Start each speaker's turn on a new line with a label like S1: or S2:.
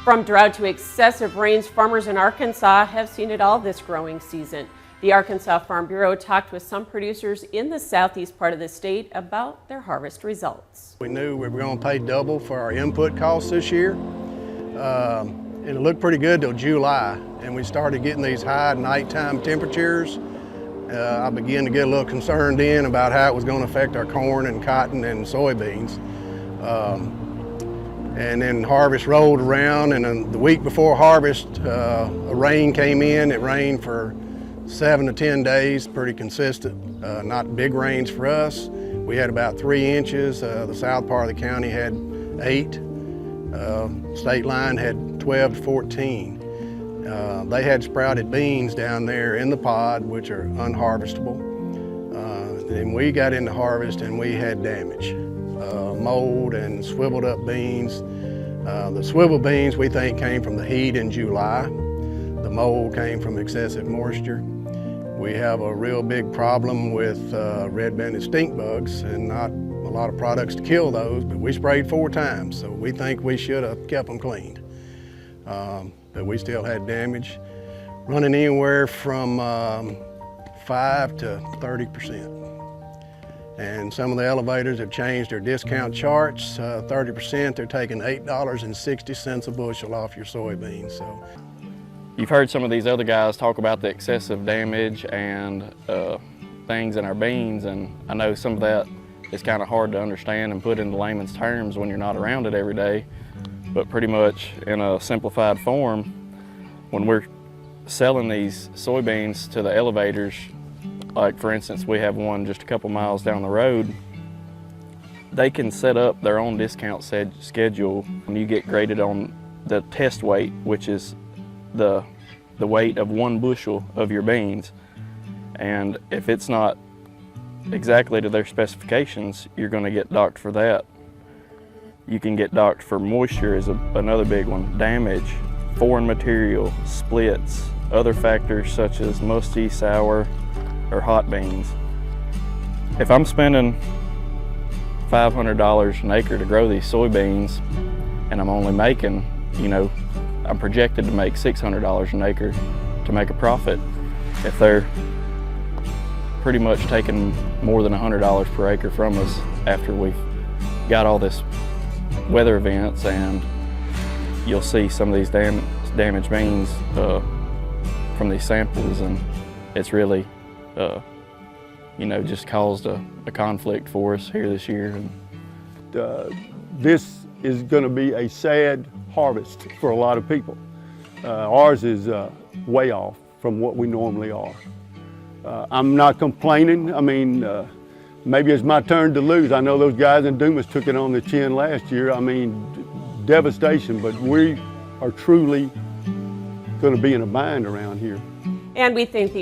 S1: From drought to excessive rains, farmers in Arkansas have seen it all this growing season. The Arkansas Farm Bureau talked with some producers in the southeast part of the state about their harvest results.
S2: We knew we were going to pay double for our input costs this year. It looked pretty good till July, and we started getting these high nighttime temperatures. I began to get a little concerned then about how it was going to affect our corn and cotton and soybeans. And then harvest rolled around, and then the week before harvest, a rain came in. It rained for 7 to 10 days, pretty consistent. Not big rains for us. We had about 3 inches. The south part of the county had 8. State line had 12 to 14. They had sprouted beans down there in the pod, which are unharvestable. Then we got into harvest and we had damage. Mold and swiveled up beans. The swivel beans we think came from the heat in July. The mold came from excessive moisture. We have a real big problem with red-banded stink bugs, and not a lot of products to kill those, but we sprayed 4 times, so we think we should have kept them cleaned. But we still had damage, running anywhere from 5 to 30%. And some of the elevators have changed their discount charts. 30%, they're taking $8.60 a bushel off your soybeans. So,
S3: you've heard some of these other guys talk about the excessive damage and things in our beans, and I know some of that is kind of hard to understand and put into layman's terms when you're not around it every day. But pretty much in a simplified form, when we're selling these soybeans to the elevators, like for instance, we have one just a couple miles down the road, they can set up their own discount schedule when you get graded on the test weight, which is the weight of 1 bushel of your beans. And if it's not exactly to their specifications, you're going to get docked for that. You can get docked for moisture is another big one, damage, foreign material, splits, other factors such as musty, sour, or hot beans. If I'm spending $500 an acre to grow these soybeans and I'm only making, I'm projected to make $600 an acre to make a profit. If they're pretty much taking more than $100 per acre from us after we've got all this weather events, and you'll see some of these damaged beans from these samples, and it's really just caused a conflict for us here this year.
S4: This is going to be a sad harvest for a lot of people. Ours is way off from what we normally are. I'm not complaining. I mean, maybe it's my turn to lose. I know those guys in Dumas took it on the chin last year. I mean, devastation, but we are truly going to be in a bind around here.
S1: And we think the